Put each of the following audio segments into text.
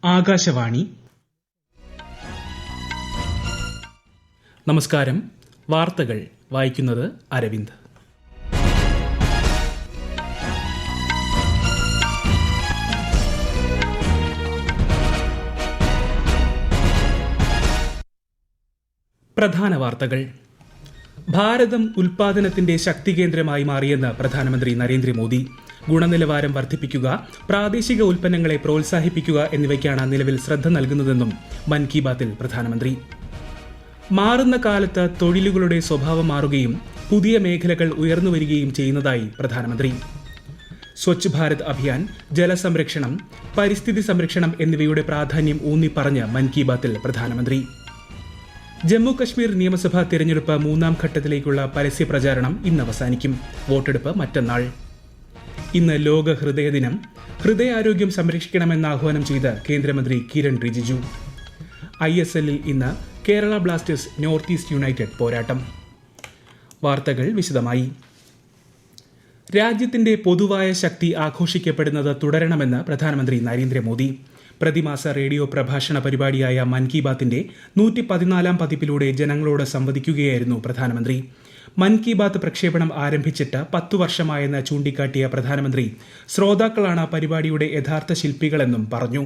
ആകാശവാണി. നമസ്കാരം. വാർത്തകൾ വായിക്കുന്നത് അരവിന്ദ്. പ്രധാന വാർത്തകൾ. ഭാരതം ഉൽപാദനത്തിന്റെ ശക്തികേന്ദ്രമായി മാറിയെന്ന് പ്രധാനമന്ത്രി നരേന്ദ്രമോദി. ഗുണനിലവാരം വർദ്ധിപ്പിക്കുക, പ്രാദേശിക ഉൽപ്പന്നങ്ങളെ പ്രോത്സാഹിപ്പിക്കുക എന്നിവയ്ക്കാണ് നിലവിൽ ശ്രദ്ധ നൽകുന്നതെന്നും മൻ കി ബാത്തിൽ പ്രധാനമന്ത്രി. മാറുന്ന കാലത്ത് തൊഴിലുകളുടെ സ്വഭാവം മാറുകയും പുതിയ മേഖലകൾ ഉയർന്നുവരികയും ചെയ്യുന്നതായി പ്രധാനമന്ത്രി. സ്വച്ഛ് ഭാരത് അഭിയാൻ, ജലസംരക്ഷണം, പരിസ്ഥിതി സംരക്ഷണം എന്നിവയുടെ പ്രാധാന്യം ഊന്നിപ്പറഞ്ഞ് മൻ കി ബാത്തിൽ പ്രധാനമന്ത്രി. ജമ്മു കശ്മീർ നിയമസഭാ തിരഞ്ഞെടുപ്പ് മൂന്നാം ഘട്ടത്തിലേക്കുള്ള പരസ്യ പ്രചാരണം ഇന്ന് അവസാനിക്കും. വോട്ടെടുപ്പ് മറ്റന്നാൾ. ഇന്ന് ലോക ഹൃദയ ദിനം. ഹൃദയാരോഗ്യം സംരക്ഷിക്കണമെന്ന് ആഹ്വാനം ചെയ്ത് കേന്ദ്രമന്ത്രി കിരൺ റിജിജു. ISLൽ ഇന്ന് Kerala Blasters north east United പോരാട്ടം. വാർത്തകൾ വിശദമായി. രാജ്യത്തിന്റെ പൊതുവായ ശക്തി ആഘോഷിക്കപ്പെടുന്നത് തുടരണമെന്ന് പ്രധാനമന്ത്രി നരേന്ദ്രമോദി. പ്രതിമാസ റേഡിയോ പ്രഭാഷണ പരിപാടിയായ മൻ കി ബാത്തിന്റെ 114 പതിപ്പിലൂടെ ജനങ്ങളോട് സംവദിക്കുകയായിരുന്നു പ്രധാനമന്ത്രി. മൻ കി ബാത്ത് പ്രക്ഷേപണം ആരംഭിച്ചിട്ട് 10 വർഷമായെന്ന് ചൂണ്ടിക്കാട്ടിയ പ്രധാനമന്ത്രി ശ്രോതാക്കളാണ് പരിപാടിയുടെ യഥാർത്ഥ ശില്പികളെന്നും പറഞ്ഞു.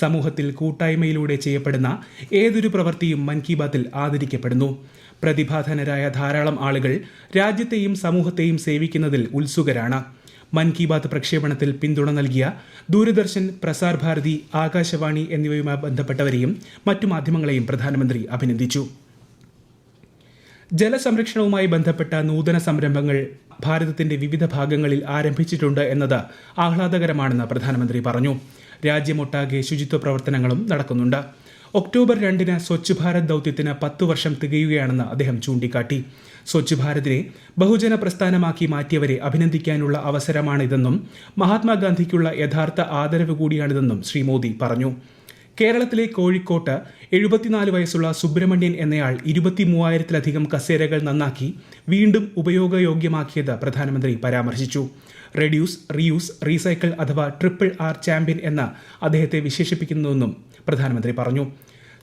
സമൂഹത്തിൽ കൂട്ടായ്മയിലൂടെ ചെയ്യപ്പെടുന്ന ഏതൊരു പ്രവൃത്തിയും മൻ കി ബാത്തിൽ ആദരിക്കപ്പെടുന്നു. പ്രതിഭാധനരായ ധാരാളം ആളുകൾ രാജ്യത്തെയും സമൂഹത്തെയും സേവിക്കുന്നതിൽ ഉത്സുകരാണ്. മൻ കി ബാത്ത് പ്രക്ഷേപണത്തിൽ പിന്തുണ നൽകിയ ദൂരദർശൻ, പ്രസാർ ഭാരതി, ആകാശവാണി എന്നിവയുമായി ബന്ധപ്പെട്ടവരെയും മറ്റു മാധ്യമങ്ങളെയും പ്രധാനമന്ത്രി അഭിനന്ദിച്ചു. ജലസംരക്ഷണവുമായി ബന്ധപ്പെട്ട നൂതന സംരംഭങ്ങൾ ഭാരതത്തിന്റെ വിവിധ ഭാഗങ്ങളിൽ ആരംഭിച്ചിട്ടുണ്ട് എന്നത് ആഹ്ലാദകരമാണെന്ന് പ്രധാനമന്ത്രി പറഞ്ഞു. രാജ്യമൊട്ടാകെ ശുചിത്വ പ്രവർത്തനങ്ങളും നടക്കുന്നുണ്ട്. ഒക്ടോബർ 2 സ്വച്ഛ് ഭാരത് ദൌത്യത്തിന് 10 വർഷം തികയുകയാണെന്ന് അദ്ദേഹം ചൂണ്ടിക്കാട്ടി. സ്വച്ഛ് ഭാരതിനെ ബഹുജന പ്രസ്ഥാനമാക്കി മാറ്റിയവരെ അഭിനന്ദിക്കാനുള്ള അവസരമാണിതെന്നും മഹാത്മാഗാന്ധിക്കുള്ള യഥാർത്ഥ ആദരവ് കൂടിയാണിതെന്നും ശ്രീ മോദി പറഞ്ഞു. കേരളത്തിലെ കോഴിക്കോട്ട് 74 വയസ്സുള്ള സുബ്രഹ്മണ്യൻ എന്നയാൾ 23,000-ലധികം കസേരകൾ നന്നാക്കി വീണ്ടും ഉപയോഗയോഗ്യമാക്കിയത് പ്രധാനമന്ത്രി പരാമർശിച്ചു. റെഡ്യൂസ്, റീയൂസ്, റീസൈക്കിൾ അഥവാ RRR ചാമ്പ്യൻ എന്ന് അദ്ദേഹത്തെ വിശേഷിപ്പിക്കുന്നുവെന്നും പ്രധാനമന്ത്രി പറഞ്ഞു.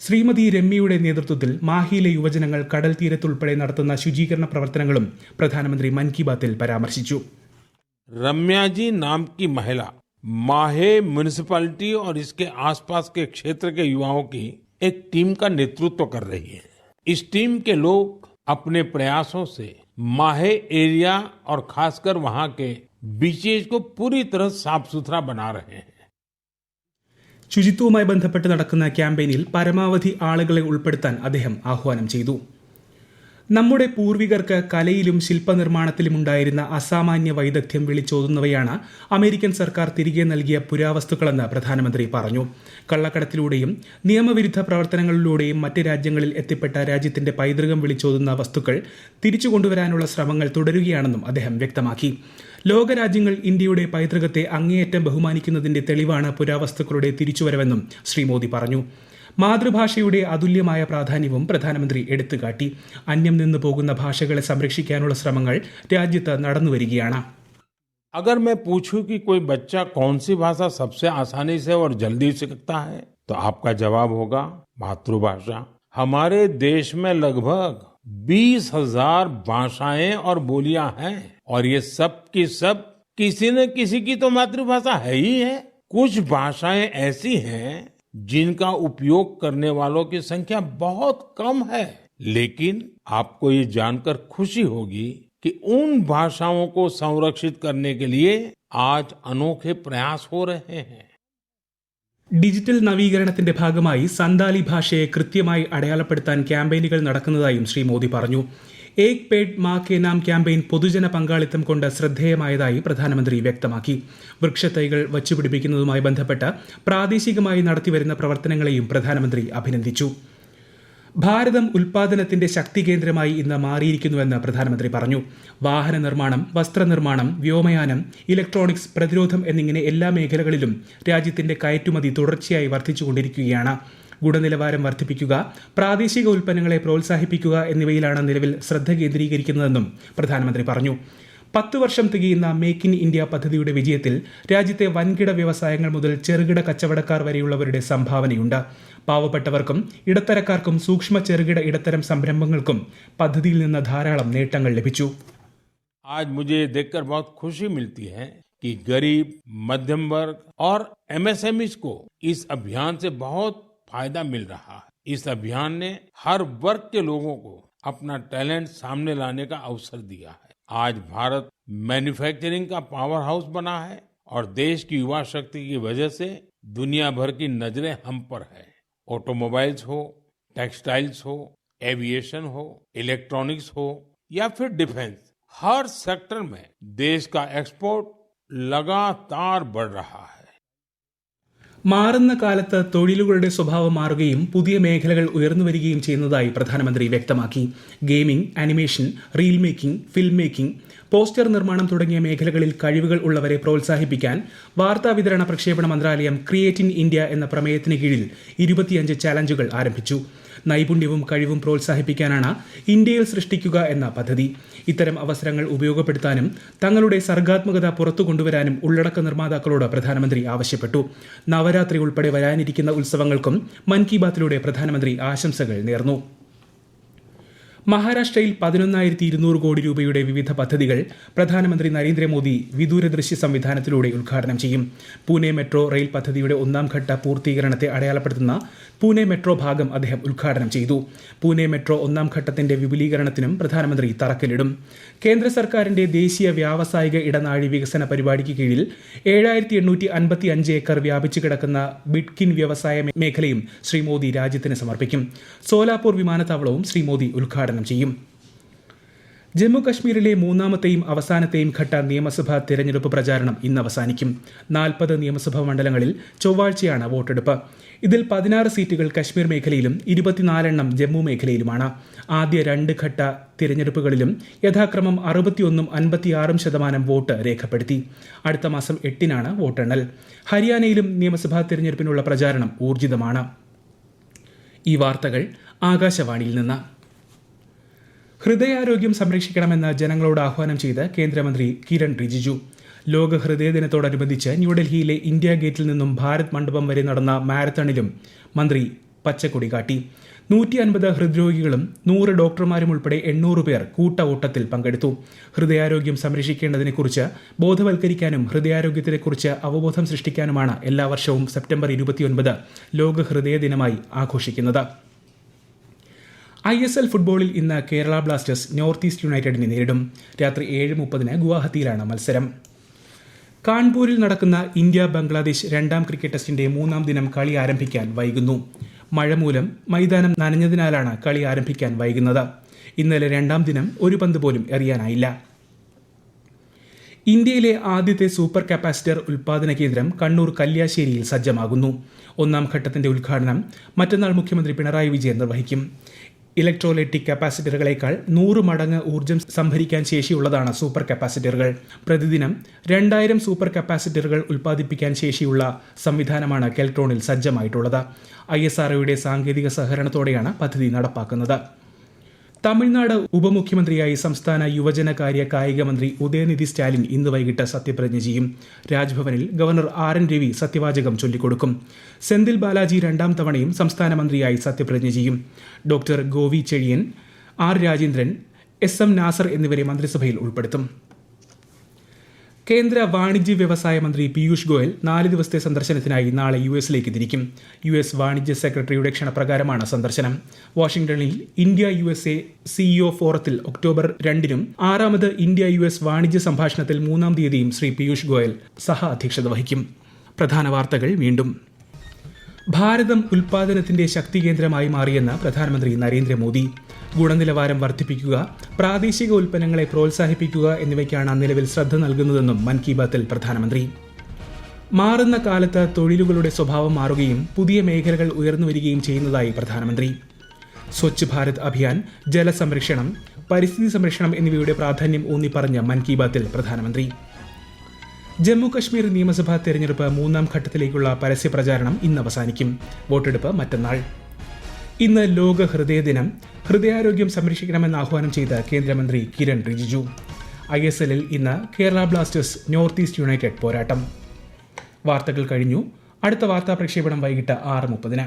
ശ്രീമതി രമ്യയുടെ നേതൃത്വത്തിൽ മാഹിയിലെ യുവജനങ്ങൾ കടൽ തീരത്തുൾപ്പെടെ നടത്തുന്ന ശുചീകരണ പ്രവർത്തനങ്ങളും പ്രധാനമന്ത്രി മൻ കി ബാത്തിൽ പരാമർശിച്ചു. रम्या जी नाम की महिला माहे म्युनिसिपैलिटी और इसके आसपास के क्षेत्र के युवाओं की एक टीम का नेतृत्व कर रही है. इस टीम के लोग अपने प्रयासों से माहे एरिया और खासकर वहां के बीचेज को पूरी तरह साफ सुथरा बना रहे हैं. ശുചിത്വവുമായി ബന്ധപ്പെട്ട് നടക്കുന്ന ക്യാമ്പയിനിൽ പരമാവധി ആളുകളെ ഉൾപ്പെടുത്താൻ അദ്ദേഹം ആഹ്വാനം ചെയ്തു. നമ്മുടെ പൂർവികർക്ക് കലയിലും ശില്പനിർമ്മാണത്തിലും ഉണ്ടായിരുന്ന അസാമാന്യ വൈദഗ്ധ്യം വിളിച്ചോതുന്നവയാണ് അമേരിക്കൻ സർക്കാർ തിരികെ നൽകിയ പുരാവസ്തുക്കളെന്ന് പ്രധാനമന്ത്രി പറഞ്ഞു. കള്ളക്കടത്തിലൂടെയും നിയമവിരുദ്ധ പ്രവർത്തനങ്ങളിലൂടെയും മറ്റ് രാജ്യങ്ങളിൽ എത്തിപ്പെട്ട രാജ്യത്തിന്റെ പൈതൃകം വിളിച്ചോതുന്ന വസ്തുക്കൾ തിരിച്ചു കൊണ്ടുവരാനുള്ള ശ്രമങ്ങൾ തുടരുകയാണെന്നും അദ്ദേഹം വ്യക്തമാക്കി. ലോകരാജ്യങ്ങൾ ഇന്ത്യയുടെ പൈതൃകത്തെ അങ്ങേയറ്റം ബഹുമാനിക്കുന്നതിന്റെ തെളിവാണ് പുരാവസ്തുക്കളുടെ തിരിച്ചുവരവെന്നും ശ്രീ മോദി പറഞ്ഞു. മാതൃഭാഷയുടെ അതുല്യമായ പ്രാധാന്യവും പ്രധാനമന്ത്രി എടുത്തുകാട്ടി. അന്യം നിന്ന് പോകുന്ന ഭാഷകളെ സംരക്ഷിക്കാനുള്ള ശ്രമങ്ങൾ രാജ്യത്ത് നടന്നുവരികയാണ്. अगर मैं पूछूं कि कोई बच्चा कौन सी भाषा सबसे आसानी से और जल्दी सीखता है तो आपका जवाब होगा मातृभाषा. हमारे देश में लगभग 20,000 भाषाएं और बोलियां हैं और ये सब की सब किसी न किसी की तो मातृभाषा है ही है. कुछ भाषाएं ऐसी हैं जिनका उपयोग करने वालों की संख्या बहुत कम है, लेकिन आपको ये जानकर खुशी होगी कि उन भाषाओं को संरक्षित करने के लिए आज अनोखे प्रयास हो रहे हैं. ഡിജിറ്റൽ നവീകരണത്തിന്റെ ഭാഗമായി സന്താലി ഭാഷയെ കൃത്യമായി അടയാളപ്പെടുത്താൻ ക്യാമ്പയിനുകൾ നടക്കുന്നതായും ശ്രീ മോദി പറഞ്ഞു. ഏക് പേഡ് മാ കെ നാം ക്യാമ്പയിൻ പൊതുജന പങ്കാളിത്തം കൊണ്ട് ശ്രദ്ധേയമായതായി പ്രധാനമന്ത്രി വ്യക്തമാക്കി. വൃക്ഷത്തൈകൾ വച്ചുപിടിപ്പിക്കുന്നതുമായി ബന്ധപ്പെട്ട് പ്രാദേശികമായി നടത്തിവരുന്ന പ്രവർത്തനങ്ങളെയും പ്രധാനമന്ത്രി അഭിനന്ദിച്ചു. ഭാരതം ഉൽപാദനത്തിന്റെ ശക്തി കേന്ദ്രമായി ഇന്ന് മാറിയിരിക്കുന്നുവെന്ന് പ്രധാനമന്ത്രി പറഞ്ഞു. വാഹന നിർമ്മാണം, വസ്ത്രനിർമ്മാണം, വ്യോമയാനം, ഇലക്ട്രോണിക്സ്, പ്രതിരോധം എന്നിങ്ങനെ എല്ലാ മേഖലകളിലും രാജ്യത്തിന്റെ കയറ്റുമതി തുടർച്ചയായി വർദ്ധിച്ചുകൊണ്ടിരിക്കുകയാണ്. ഗുണനിലവാരം വർദ്ധിപ്പിക്കുക, പ്രാദേശിക ഉൽപ്പന്നങ്ങളെ പ്രോത്സാഹിപ്പിക്കുക എന്നിവയിലാണ് നിലവിൽ ശ്രദ്ധ കേന്ദ്രീകരിക്കുന്നതെന്നും പ്രധാനമന്ത്രി പറഞ്ഞു. 10 വർഷം തികയുന്ന മേക്ക് ഇൻ ഇന്ത്യ പദ്ധതിയുടെ വിജയത്തിൽ രാജ്യത്തെ വൻകിട വ്യവസായങ്ങൾ മുതൽ ചെറുകിട കച്ചവടക്കാർ വരെയുള്ളവരുടെ സംഭാവനയുണ്ട്. പാവപ്പെട്ടവർക്കും ഇടത്തരക്കാർക്കും സൂക്ഷ്മ ചെറുകിട ഇടത്തരം സംരംഭങ്ങൾക്കും പദ്ധതിയിൽ നിന്ന് ധാരാളം നേട്ടങ്ങൾ ലഭിച്ചു. आज मुझे देखकर बहुत खुशी मिलती है कि गरीब, मध्यम वर्ग और एमएसएमईज को इस अभियान से बहुत फायदा मिल रहा है. इस अभियान ने हर वर्ग के लोगों को अपना टैलेंट सामने लाने का अवसर दिया है. आज भारत मैन्युफैक्चरिंग का पावर हाउस बना है और देश की युवा शक्ति की वजह से दुनिया भर की नजरें हम पर है. ऑटोमोबाइल्स हो, टेक्सटाइल्स हो, एविएशन हो, इलेक्ट्रॉनिक्स हो या फिर डिफेंस, हर सेक्टर में देश का एक्सपोर्ट लगातार बढ़ रहा है. മാറുന്ന കാലത്ത് തൊഴിലുകളുടെ സ്വഭാവം മാറുകയും പുതിയ മേഖലകൾ ഉയർന്നു വരികയും ചെയ്യുന്നതായി പ്രധാനമന്ത്രി വ്യക്തമാക്കി. Gaming, animation, reel making, film making, poster നിർമ്മാണം തുടങ്ങിയ മേഖലകളിൽ കഴിവുകൾ ഉള്ളവരെ പ്രോത്സാഹിപ്പിക്കാൻ വാർത്താ വിതരണ പ്രക്ഷേപണ മന്ത്രാലയം ക്രിയേറ്റ് ഇൻ ഇന്ത്യ എന്ന പ്രമേയത്തിന് കീഴിൽ 25 ചാലഞ്ചുകൾ ആരംഭിച്ചു. നൈപുണ്യവും കഴിവും പ്രോത്സാഹിപ്പിക്കാനാണ് ഇന്ത്യയിൽ സൃഷ്ടിക്കുക എന്ന പദ്ധതി. ഇത്തരം അവസരങ്ങൾ ഉപയോഗപ്പെടുത്താനും തങ്ങളുടെ സർഗാത്മകത പുറത്തു കൊണ്ടുവരാനും ഉള്ളടക്ക നിർമ്മാതാക്കളോട് പ്രധാനമന്ത്രി ആവശ്യപ്പെട്ടു. നവരാത്രി ഉൾപ്പെടെ വരാനിരിക്കുന്ന ഉത്സവങ്ങൾക്കും മൻ കി ബാത്തിലൂടെ പ്രധാനമന്ത്രി ആശംസകൾ നേർന്നു. മഹാരാഷ്ട്രയിൽ 11,200 കോടി രൂപയുടെ വിവിധ പദ്ധതികൾ പ്രധാനമന്ത്രി നരേന്ദ്രമോദി വിദൂര ദൃശ്യ സംവിധാനത്തിലൂടെ ഉദ്ഘാടനം ചെയ്യും. പൂനെ മെട്രോ റെയിൽ പദ്ധതിയുടെ 1ാം ഘട്ട പൂർത്തീകരണത്തെ അടയാളപ്പെടുത്തുന്ന പൂനെ മെട്രോ ഭാഗം അദ്ദേഹം ഉദ്ഘാടനം ചെയ്തു. പൂനെ മെട്രോ 1ാം ഘട്ടത്തിന്റെ വിപുലീകരണത്തിനും പ്രധാനമന്ത്രി തറക്കല്ലിടും. കേന്ദ്ര സർക്കാരിന്റെ ദേശീയ വ്യാവസായിക ഇടനാഴി വികസന പരിപാടിക്ക് കീഴിൽ 7,855 ഏക്കർ വ്യാപിച്ചു കിടക്കുന്ന ബിഡ്കിൻ വ്യവസായ മേഖലയും ശ്രീ മോദി രാജ്യത്തിന് സമർപ്പിക്കും. സോലാപൂർ വിമാനത്താവളവും ശ്രീ മോദി ഉദ്ഘാടനം ചെയ്യും. ജമ്മു കശ്മീരിലെ 3ാമത്തെയും അവസാനത്തെയും ഘട്ട നിയമസഭാ തെരഞ്ഞെടുപ്പ് പ്രചാരണം ഇന്ന് അവസാനിക്കും. 40 നിയമസഭാ മണ്ഡലങ്ങളിൽ ചൊവ്വാഴ്ചയാണ് വോട്ടെടുപ്പ്. ഇതിൽ 16 സീറ്റുകൾ കശ്മീർ മേഖലയിലും 24 ജമ്മു മേഖലയിലുമാണ്. ആദ്യ 2 ഘട്ട തിരഞ്ഞെടുപ്പുകളിലും യഥാക്രമം 61% 56% വോട്ട് രേഖപ്പെടുത്തി. അടുത്ത മാസം 8-നാണ് വോട്ടെണ്ണൽ. ഹരിയാനയിലും നിയമസഭാ തിരഞ്ഞെടുപ്പിനുള്ള പ്രചാരണം ഊർജിതമാണ്. ഈ വാർത്തകൾ ആകാശവാണിയിൽ നിന്ന്. ഹൃദയാരോഗ്യം സംരക്ഷിക്കണമെന്ന് ജനങ്ങളോട് ആഹ്വാനം ചെയ്ത് കേന്ദ്രമന്ത്രി കിരൺ റിജിജു. ലോക ഹൃദയ ദിനത്തോടനുബന്ധിച്ച് ന്യൂഡൽഹിയിലെ ഇന്ത്യ ഗേറ്റിൽ നിന്നും ഭാരത് മണ്ഡപം വരെ നടന്ന മാരത്തണിലും മന്ത്രി പച്ചക്കൊടി കാട്ടി. 150 ഹൃദ്രോഗികളും 100 ഡോക്ടർമാരും ഉൾപ്പെടെ 800 പേർ കൂട്ട ഓട്ടത്തിൽ പങ്കെടുത്തു. ഹൃദയാരോഗ്യം സംരക്ഷിക്കേണ്ടതിനെക്കുറിച്ച് ബോധവൽക്കരിക്കാനും ഹൃദയാരോഗ്യത്തെക്കുറിച്ച് അവബോധം സൃഷ്ടിക്കാനുമാണ് എല്ലാ വർഷവും സെപ്റ്റംബർ 29 ലോക ഹൃദയ ദിനമായി ആഘോഷിക്കുന്നത്. ISL ഫുട്ബോളിൽ ഇന്ന് കേരള ബ്ലാസ്റ്റേഴ്സ് നോർത്ത് ഈസ്റ്റ് യുണൈറ്റഡിനെ നേരിടും. രാത്രി 7:30 ഗുവാഹത്തിയിലാണ് മത്സരം. കാൺപൂരിൽ നടക്കുന്ന ഇന്ത്യ ബംഗ്ലാദേശ് 2ാം ക്രിക്കറ്റ് ടെസ്റ്റിന്റെ 3ാം ദിനം കളി ആരംഭിക്കാൻ വൈകുന്നു. മഴ മൂലം മൈതാനം നനഞ്ഞതിനാലാണ് കളി ആരംഭിക്കാൻ വൈകുന്നത്. ഇന്നലെ 2ാം ദിനം ഒരു പന്ത് പോലും എറിയാനായില്ല. ഇന്ത്യയിലെ ആദ്യത്തെ സൂപ്പർ കപ്പാസിറ്റർ ഉൽപാദന കേന്ദ്രം കണ്ണൂർ കല്യാശ്ശേരിയിൽ സജ്ജമാകുന്നു. 1ാം ഘട്ടത്തിന്റെ ഉദ്ഘാടനം മറ്റന്നാൾ മുഖ്യമന്ത്രി പിണറായി വിജയൻ നിർവഹിക്കും. ഇലക്ട്രോലൈറ്റിക് കപ്പാസിറ്ററുകളേക്കാൾ 100 മടങ്ങ് ഊർജ്ജം സംഭരിക്കാൻ ശേഷിയുള്ളതാണ് സൂപ്പർ കപ്പാസിറ്ററുകൾ. പ്രതിദിനം 2000 സൂപ്പർ കപ്പാസിറ്ററുകൾ ഉൽപ്പാദിപ്പിക്കാൻ ശേഷിയുള്ള സംവിധാനമാണ് കെൽട്രോണിൽ സജ്ജമായിട്ടുള്ളത്. ISROയുടെ സാങ്കേതിക സഹകരണത്തോടെയാണ് പദ്ധതി നടപ്പാക്കുന്നത്. തമിഴ്നാട് ഉപമുഖ്യമന്ത്രിയായി സംസ്ഥാന യുവജനകാര്യ കായിക മന്ത്രി ഉദയനിധി സ്റ്റാലിൻ ഇന്ന് വൈകിട്ട് സത്യപ്രതിജ്ഞ ചെയ്യും. രാജ്ഭവനിൽ ഗവർണർ RN രവി സത്യവാചകം ചൊല്ലിക്കൊടുക്കും. സെന്തിൽ ബാലാജി 2ാം തവണയും സംസ്ഥാന മന്ത്രിയായി സത്യപ്രതിജ്ഞ ചെയ്യും. Doctor Govi Chezhiyan, R Rajendran, SM Nasar എന്നിവരെ മന്ത്രിസഭയിൽ ഉൾപ്പെടുത്തും. കേന്ദ്ര വാണിജ്യ വ്യവസായ മന്ത്രി പീയൂഷ് ഗോയൽ 4 ദിവസത്തെ സന്ദർശനത്തിനായി നാളെ US-ലേക്ക് തിരിക്കും. US വാണിജ്യ സെക്രട്ടറിയുടെ ക്ഷണപ്രകാരമാണ് സന്ദർശനം. വാഷിംഗ്ടണിൽ ഇന്ത്യ USA CEO ഫോറത്തിൽ ഒക്ടോബർ 2-നും 6ാമത് ഇന്ത്യ US വാണിജ്യ സംഭാഷണത്തിൽ 3-ാം തീയതിയും ശ്രീ പീയൂഷ് ഗോയൽ സഹ അധ്യക്ഷത വഹിക്കും. പ്രധാന വാർത്തകൾ വീണ്ടും. ഭാരതം ഉൽപാദനത്തിന്റെ ശക്തി കേന്ദ്രമായി മാറിയെന്ന് പ്രധാനമന്ത്രി നരേന്ദ്രമോദി. ഗുണനിലവാരം വർദ്ധിപ്പിക്കുക, പ്രാദേശിക ഉൽപ്പന്നങ്ങളെ പ്രോത്സാഹിപ്പിക്കുക എന്നിവയ്ക്കാണ് നിലവിൽ ശ്രദ്ധ നൽകുന്നതെന്നും മൻ കി ബാത്തിൽ പ്രധാനമന്ത്രി. മാറുന്ന കാലത്ത് തൊഴിലുകളുടെ സ്വഭാവം മാറുകയും പുതിയ മേഖലകൾ ഉയർന്നു വരികയും ചെയ്യുന്നതായി പ്രധാനമന്ത്രി. സ്വച്ഛ് ഭാരത് അഭിയാൻ, ജലസംരക്ഷണം, പരിസ്ഥിതി സംരക്ഷണം എന്നിവയുടെ പ്രാധാന്യം ഊന്നിപ്പറഞ്ഞ മൻ കി ബാത്തിൽ പ്രധാനമന്ത്രി. ജമ്മു കശ്മീർ നിയമസഭാ തെരഞ്ഞെടുപ്പ് 3-ാം ഘട്ടത്തിലേക്കുള്ള പരസ്യ പ്രചാരണം ഇന്ന് അവസാനിക്കും. വോട്ടെടുപ്പ് മറ്റന്നാൾ. ഇന്ന് ലോക ഹൃദയ ദിനം. ഹൃദയാരോഗ്യം സംരക്ഷിക്കണമെന്ന് ആഹ്വാനം ചെയ്ത കേന്ദ്രമന്ത്രി കിരൺ റിജിജു. ISL ഇന്ന് Kerala Blasters north east United പോരാട്ടം. വാർത്തകൾ കഴിഞ്ഞു. അടുത്ത വാർത്താ പ്രക്ഷേപണം വൈകിട്ട് 6:30.